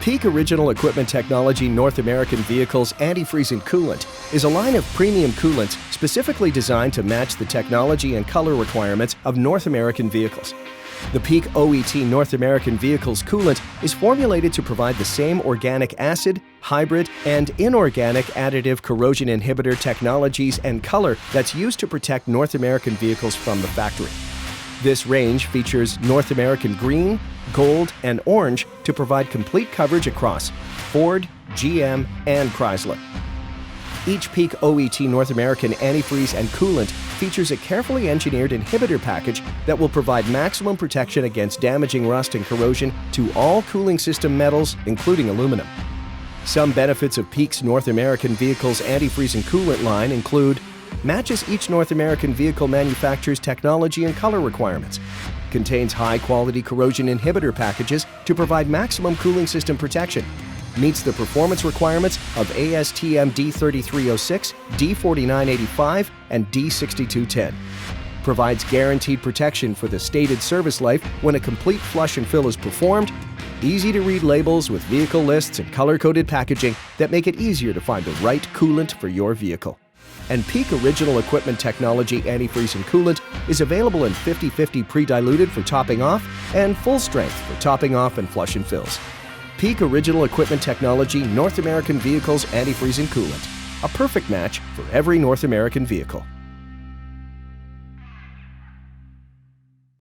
Peak Original Equipment Technology North American Vehicles Antifreeze Coolant is a line of premium coolants specifically designed to match the technology and color requirements of North American vehicles. The Peak OET North American Vehicles coolant is formulated to provide the same organic acid, hybrid, and inorganic additive corrosion inhibitor technologies and color that's used to protect North American vehicles from the factory. This range features North American green, gold, and orange to provide complete coverage across Ford, GM, and Chrysler. Each Peak OET North American antifreeze and coolant features a carefully engineered inhibitor package that will provide maximum protection against damaging rust and corrosion to all cooling system metals, including aluminum. Some benefits of Peak's North American Vehicles Antifreeze and Coolant line include matches each North American vehicle manufacturer's technology and color requirements, contains high-quality corrosion inhibitor packages to provide maximum cooling system protection, meets the performance requirements of ASTM D3306, D4985, and D6210, provides guaranteed protection for the stated service life when a complete flush and fill is performed, easy-to-read labels with vehicle lists and color-coded packaging that make it easier to find the right coolant for your vehicle. And Peak Original Equipment Technology Antifreeze and Coolant is available in 50/50 pre-diluted for topping off and full strength for topping off and flush and fills. Peak Original Equipment Technology North American Vehicles Antifreeze and Coolant, a perfect match for every North American vehicle.